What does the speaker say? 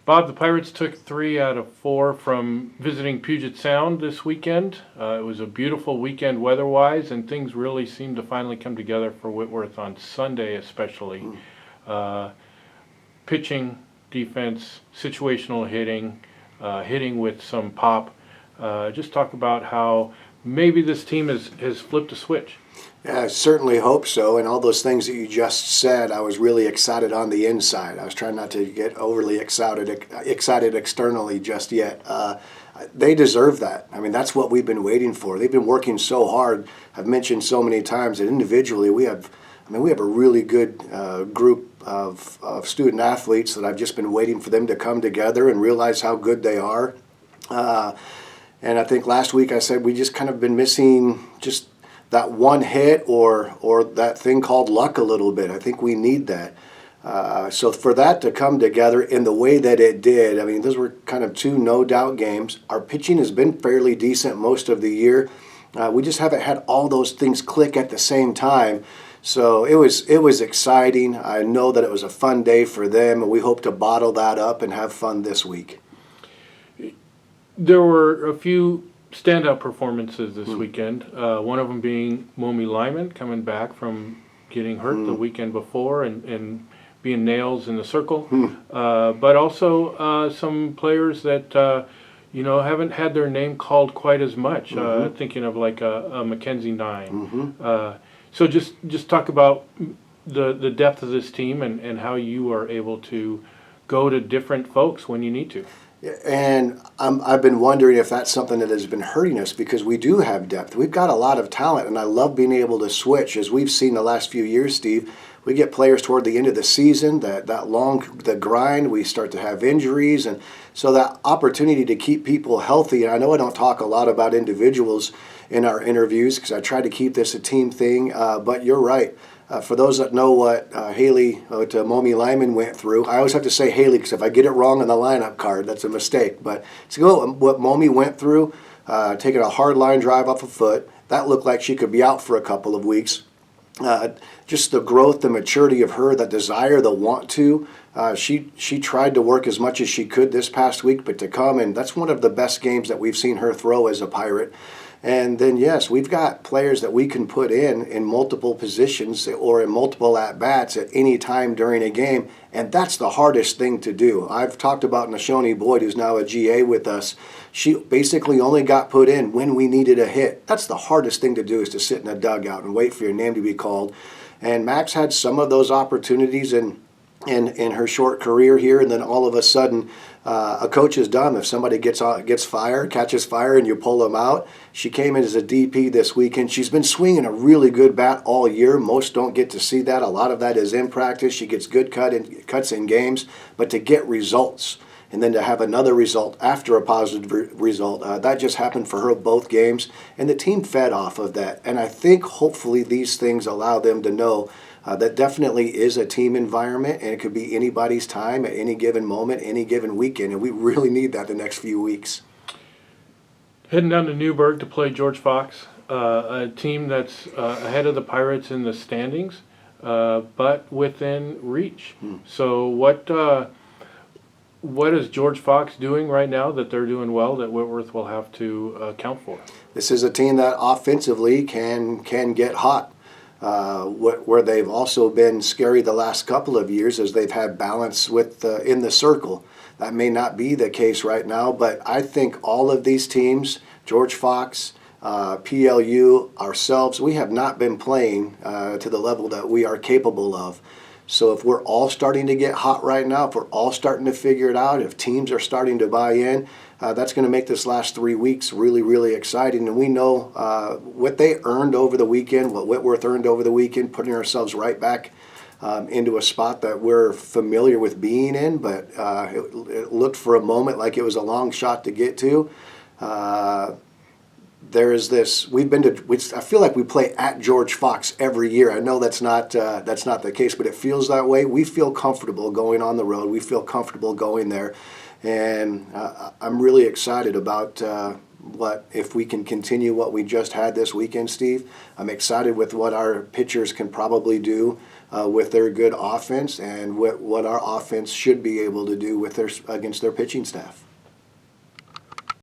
Bob, the Pirates took 3 out of 4 from visiting Puget Sound this weekend. It was a beautiful weekend weather-wise, and things really seemed to finally come together for Whitworth on Sunday especially. Uh, Pitching, defense, situational hitting, hitting with some pop. Just talk about how maybe this team has flipped a switch. Yeah, I certainly hope so. And all those things that you just said, I was really excited on the inside. I was trying not to get overly excited externally just yet. They deserve that. I mean, that's what we've been waiting for. They've been working so hard. I've mentioned so many times that individually we have a really good group of student athletes that I've just been waiting for them to come together and realize how good they are. And I think last week I said we just kind of been missing just that one hit or that thing called luck a little bit. I think we need that. So for that to come together in the way that it did, I mean, those were kind of 2 no-doubt games. Our pitching has been fairly decent most of the year. We just haven't had all those things click at the same time. So it was exciting. I know that it was a fun day for them, and we hope to bottle that up and have fun this week. There were a few standout performances this weekend. One of them being Momi Lyman coming back from getting hurt the weekend before and being nails in the circle. But also some players that haven't had their name called quite as much. Thinking of like a Mackenzie Nine. So just talk about the depth of this team and how you are able to go to different folks when you need to. And I've been wondering if that's something that has been hurting us because we do have depth. We've got a lot of talent, and I love being able to switch. As we've seen the last few years, Steve, we get players toward the end of the season, the grind, we start to have injuries. And so that opportunity to keep people healthy, and I know I don't talk a lot about individuals in our interviews because I try to keep this a team thing, but you're right. For those that know what Momi Lyman went through, I always have to say Haley because if I get it wrong on the lineup card, that's a mistake. But to go what Momi went through, taking a hard line drive off a foot, that looked like she could be out for a couple of weeks. Just the growth, the maturity of her, the desire, the want to. She tried to work as much as she could this past week, but to come, and that's one of the best games that we've seen her throw as a Pirate. And then, yes, we've got players that we can put in multiple positions or in multiple at-bats at any time during a game, and that's the hardest thing to do. I've talked about Nashoni Boyd, who's now a GA with us. She basically only got put in when we needed a hit. That's the hardest thing to do is to sit in a dugout and wait for your name to be called. And Max had some of those opportunities in her short career here, and then all of a sudden a coach is dumb if somebody catches fire and you pull them out. She came in as a DP this weekend. She's been swinging a really good bat all year. Most don't get to see that. A lot of that is in practice. She gets good cuts in games, but to get results and then to have another result after a positive result, that just happened for her both games, and the team fed off of that. And I think hopefully these things allow them to know that definitely is a team environment, and it could be anybody's time at any given moment, any given weekend, and we really need that the next few weeks. Heading down to Newburgh to play George Fox, a team that's ahead of the Pirates in the standings, but within reach. So what is George Fox doing right now that they're doing well that Whitworth will have to account for? This is a team that offensively can get hot. Where they've also been scary the last couple of years as they've had balance in the circle. That may not be the case right now, but I think all of these teams, George Fox, PLU, ourselves, we have not been playing to the level that we are capable of. So if we're all starting to get hot right now, if we're all starting to figure it out, if teams are starting to buy in, that's going to make this last 3 weeks really, really exciting. And we know what they earned over the weekend, what Whitworth earned over the weekend, putting ourselves right back into a spot that we're familiar with being in, but it looked for a moment like it was a long shot to get to. There is this. I feel like we play at George Fox every year. I know that's not the case, but it feels that way. We feel comfortable going on the road. We feel comfortable going there, and I'm really excited about if we can continue what we just had this weekend, Steve. I'm excited with what our pitchers can probably do with their good offense and what our offense should be able to do with against their pitching staff.